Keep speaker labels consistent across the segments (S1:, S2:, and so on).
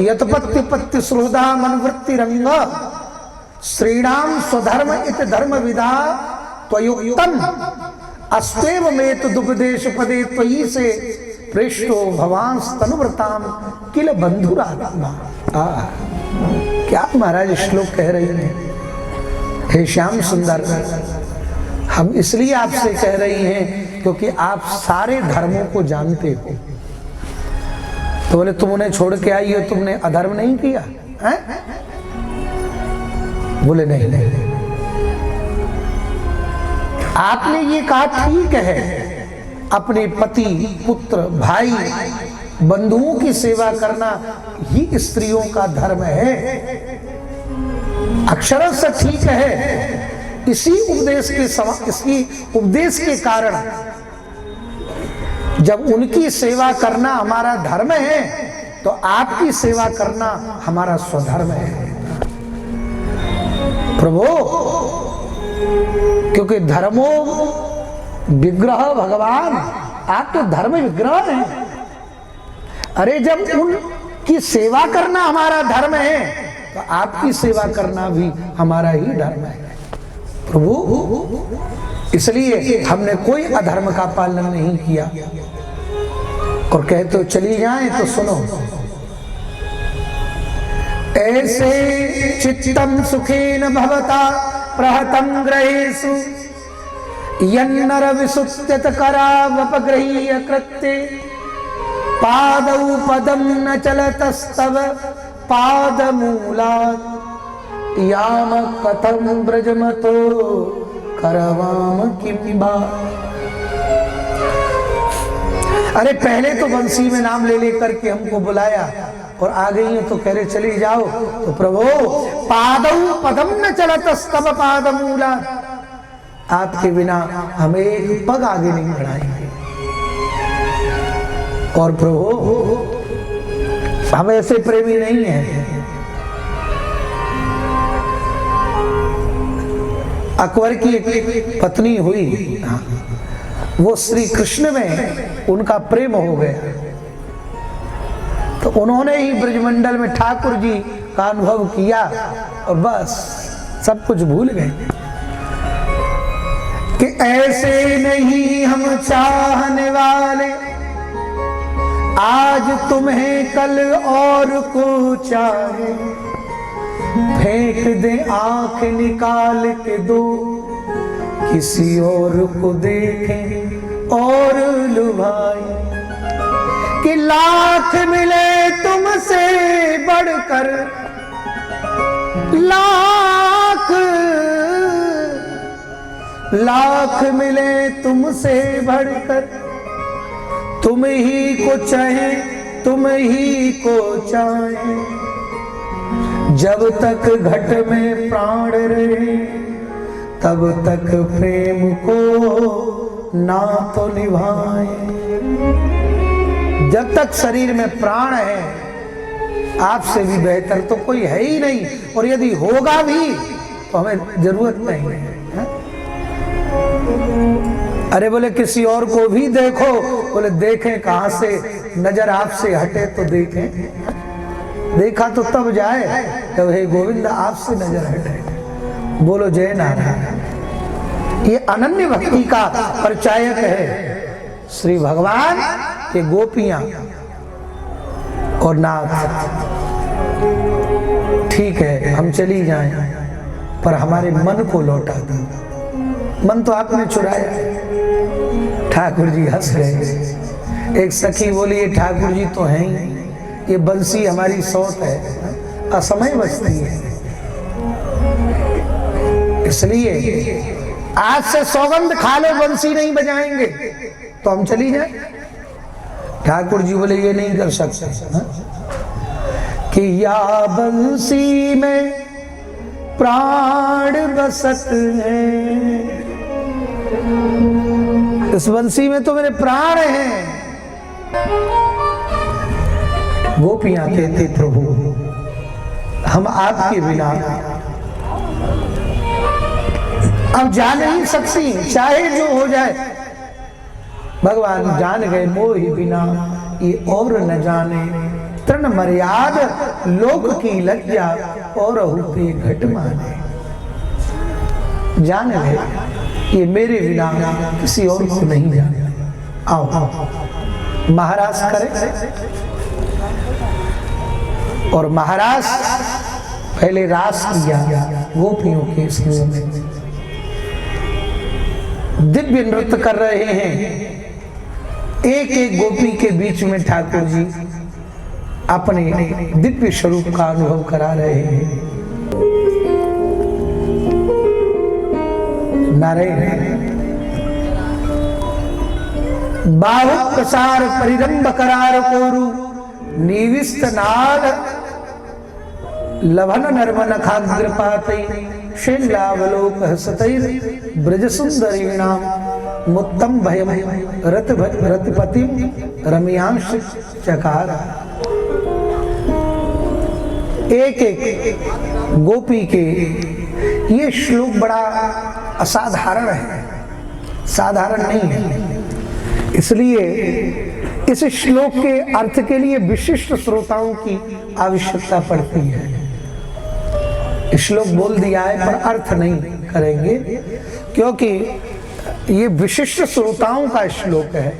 S1: यतपत्ति पत्ति सुहृदा मनवृत्ति रंग श्रीणाम स्वधर्म इत धर्म विदा त्वयुक्तम अस्तेव में तो दुपदेश पदे त्वयि से पृष्ठो भवांस तनुव्रताम किल बंधुरात्मा। क्या महाराज श्लोक कह रही हैं। हे श्याम सुंदर, हम इसलिए आपसे कह रही हैं क्योंकि आप सारे धर्मों को जानते हो। तो बोले तुम उन्हें छोड़ के आई हो, तुमने अधर्म नहीं किया है? बोले नहीं नहीं, आपने ये कहा ठीक है, अपने पति पुत्र भाई बंधुओं की सेवा करना ही स्त्रियों का धर्म है, अक्षरशः से ठीक है। इसी उपदेश के कारण जब उनकी सेवा करना हमारा धर्म है तो आपकी सेवा करना हमारा स्वधर्म है प्रभु। क्योंकि धर्मो विग्रह भगवान, आप तो धर्म विग्रह हैं। अरे जब उनकी सेवा करना हमारा धर्म है तो आपकी सेवा करना भी हमारा ही धर्म है प्रभु। इसलिए हमने कोई अधर्म का पालन नहीं किया। और कहते हो चली जाएं तो सुनो, ऐसे चित्तम सुखेन भवता प्रहतम ग्रहेषु यन्नर विसुप्त्यत करावपगृह्य कृत्ये पादौ पदम न चलतस्तव पादमूलात् याम कथम ब्रजमतो करवाम किंबा। अरे पहले तो बंसी में नाम ले लेकर के हमको बुलाया और आ गई है तो कह रहे चली जाओ। तो प्रभु पादौ पदम न चलतस्तव पादमूलात्, आपके बिना हम एक पग आगे नहीं बढ़ाएंगे। और प्रभु हम ऐसे प्रेमी नहीं हैं। अकबर की एक पत्नी हुई, वो श्री कृष्ण में उनका प्रेम हो गया तो उन्होंने ही ब्रजमंडल में ठाकुर जी का अनुभव किया और बस सब कुछ भूल गए कि ऐसे नहीं हम चाहने वाले, आज तुम्हें कल और को चाहे, फेंक दे आंख निकाल के दो, किसी और को देखें और लुभाए। कि लाख मिले तुमसे बढ़कर, लाख मिले तुमसे बढ़कर, तुम ही को चाहे तुम ही को चाहे, जब तक घट में प्राण रहे तब तक प्रेम को ना तो निभाए। जब तक शरीर में प्राण है आपसे भी बेहतर तो कोई है ही नहीं, और यदि होगा भी तो हमें जरूरत नहीं है। अरे बोले किसी और को भी देखो, बोले देखें कहां से, नजर आपसे हटे तो देखें। देखा तो तब जाए जब हे गोविंद आपसे नजर हटे। बोलो जय नारायण। ये अनन्य भक्ति का परिचायक है श्री भगवान के गोपियां और नाथ। ठीक है हम चली जाएं पर हमारे मन को लौटा दो। मन तो आपने चुराया। ठाकुर जी हंस गए। एक सखी बोली ये ठाकुर जी तो हैं ही, ये बंसी हमारी सौत है, असमय बजती है, इसलिए आज से सौगंध खा लो बंसी नहीं बजाएंगे तो हम चली जाए। ठाकुर जी बोले ये नहीं कर सकते कि या बंसी में प्राण बसत है, इस बंसी में तो मेरे प्राण हैं। गोपियां कहते प्रभु हम आपके बिना अब जा नहीं सकती, चाहे जो हो जाए। भगवान जान गए मोहि बिना ये और न जाने, तृण मर्याद लोक की लज्जा और पे घट माने। जान ले ये मेरे बिना किसी और को नहीं जाने। आओ महाराज करे। और महाराज पहले रास किया गोपियों के संग में, दिव्य नृत्य कर रहे हैं। एक एक गोपी के बीच में ठाकुर जी अपने दिव्य स्वरूप का अनुभव करा रहे हैं। नारायण बाहु प्रसार परिरंभ करार कोरु निविष्ट नाद लभन नर्मन खाग्र पातई शैलावलोक हसतैर ब्रज सुंदरीणाम मुत्तम भयम रतपति रम्यांश चकार। एक एक गोपी के ये श्लोक बड़ा असाधारण है, साधारण नहीं है। इसलिए इस श्लोक के अर्थ के लिए विशिष्ट श्रोताओं की आवश्यकता पड़ती है। श्लोक बोल दिया है पर अर्थ नहीं करेंगे, क्योंकि ये विशिष्ट श्रोताओं का श्लोक है।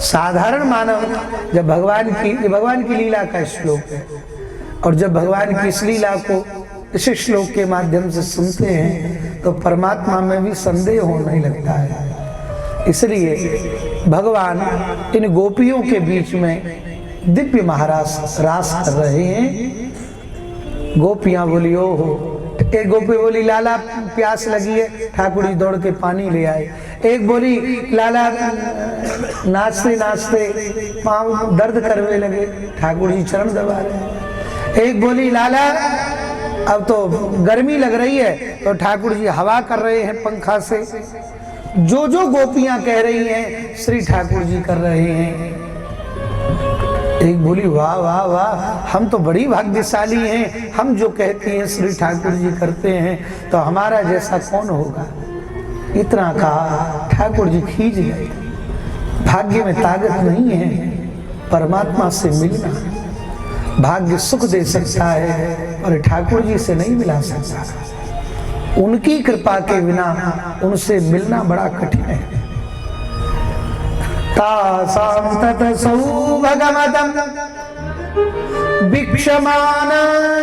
S1: साधारण मानव जब भगवान की लीला का श्लोक है, और जब भगवान की इस लीला को इस श्लोक के माध्यम से सुनते हैं तो परमात्मा में भी संदेह होने लगता है। इसलिए भगवान इन गोपियों के बीच में दिव्य महाराज रास कर रहे हैं। गोपियां बोली ओ हो, एक गोपी बोली लाला प्यास लगी है, ठाकुर जी दौड़ के पानी ले आए। एक बोली लाला नाचते नाचते पांव दर्द करने लगे, ठाकुर जी चरण दबा रहे। एक बोली लाला अब तो गर्मी लग रही है, तो ठाकुर जी हवा कर रहे हैं पंखा से। जो जो गोपियां कह रही हैं श्री ठाकुर जी कर रहे हैं। एक बोली वाह वाह वाह, हम तो बड़ी भाग्यशाली हैं, हम जो कहते हैं श्री ठाकुर जी करते हैं, तो हमारा जैसा कौन होगा। इतना कहा, ठाकुर जी खींच गए। भाग्य में ताकत नहीं है परमात्मा से मिलना। भाग्य सुख दे सकता है और ठाकुर जी से नहीं मिला सकता। उनकी कृपा के बिना उनसे मिलना बड़ा कठिन है। तासां ततसौ भगवतं भिक्षमान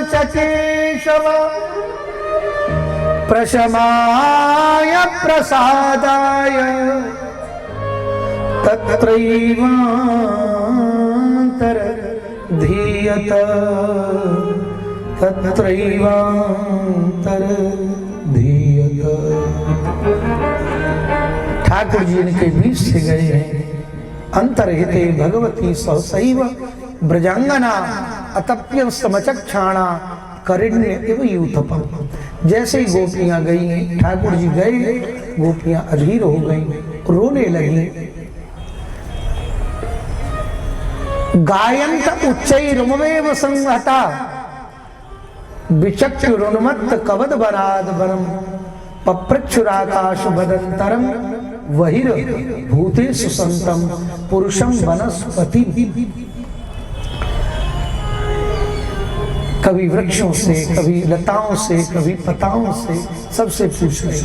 S1: च केशव प्रशमाय प्रसादाय तत्रैवान्तर्धीयत तत्रैवान्तर्धीयत। ठाकुर जी इनके बीच से गए हैं। अंतर्हिते भगवती सहसैव ब्रजांगना अतप्यं समचक्षाणा करिण्य इव यूथपम। जैसे ही गोपियां गई, ठाकुर जी गए, गोपियां अधीर हो गई, रोने लगी। गायंत उच्चैरुमवेव संहता विचक्षुरुन्मत्त कवद बराद वरम पप्रच्छुराकाश बदंतरम वहिर भूतेषु संतम पुरुषम वनस्पति। कभी वृक्षों से, कभी लताओं से, कभी पताओं से, सबसे पूछ रहे।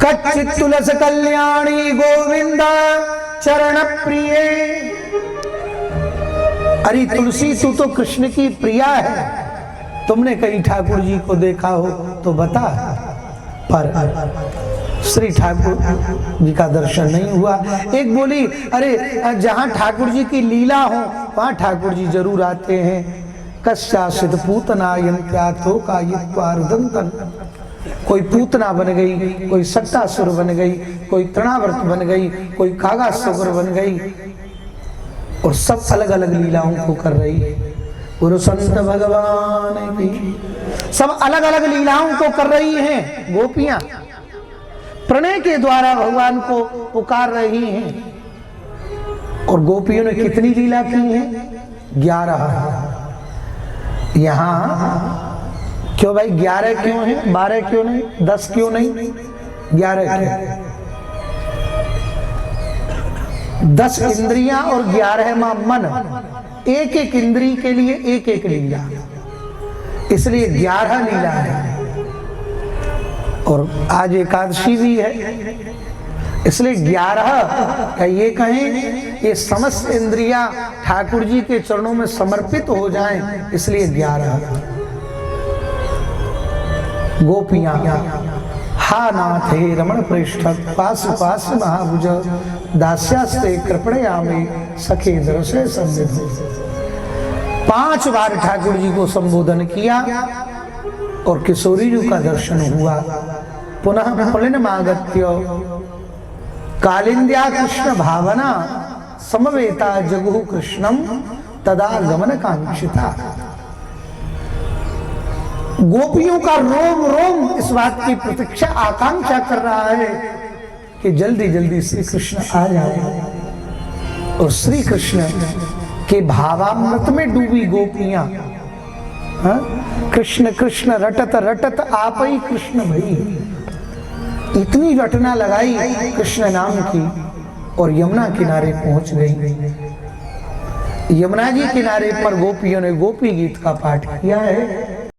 S1: कच्चित तुलस कल्याणी गोविंदा चरण प्रिय। अरे तुलसी तू तो कृष्ण की प्रिया है, तुमने कहीं ठाकुर जी को देखा हो तो बता। पर श्री ठाकुर जी का दर्शन नहीं हुआ। एक बोली अरे जहां ठाकुर जी की लीला हो वहां ठाकुर जी जरूर आते हैं। कश्यासित पूतना यंत्याथो का युक्वार्दंतन। कोई पूतना बन गई, कोई सट्टासुर बन गई, कोई तृणावर्त बन गई, कोई कागासुर बन गई, और सब अलग अलग लीलाओं को कर रही है। गुरु संत भगवान की सब अलग अलग लीलाओं को कर रही हैं। गोपियां प्रणय के द्वारा भगवान को पुकार रही हैं। और गोपियों ने कितनी लीला की है? 11। यहां क्यों भाई 11 क्यों है? 12 क्यों नहीं? 10 क्यों नहीं? 11 क्यों? 10 इंद्रियां और 11वां मन। एक एक इंद्री के लिए एक एक लीला, इसलिए 11 लीला है। और आज एकादशी भी है, इसलिए 11 या ये कहें ये समस्त इंद्रियां ठाकुर जी के चरणों में समर्पित हो जाएं, इसलिए 11। गोपियां हा नाथ हे रमण पृष्ठ पास पास महाभुज दास्यास्ते कृपणयामि सखे दर्शय संविधि। 5 बार ठाकुर जी को संबोधन किया और किशोरी जी का दर्शन हुआ। पुनः पुलिनमागत्य कालिंद्या कृष्ण भावना समवेता जगु कृष्णम तदा गमन कांक्षिता। गोपियों का रोम रोम इस बात की प्रतीक्षा आकांक्षा कर रहा है कि जल्दी जल्दी श्री कृष्ण आ जाए। और श्री कृष्ण के भावामृत में डूबी गोपियां, कृष्ण कृष्ण रटत रटत आप ही कृष्ण भई, इतनी रटना लगाई कृष्ण नाम की और यमुना किनारे पहुंच गई। यमुना जी किनारे पर गोपियों ने गोपी गीत का पाठ किया है।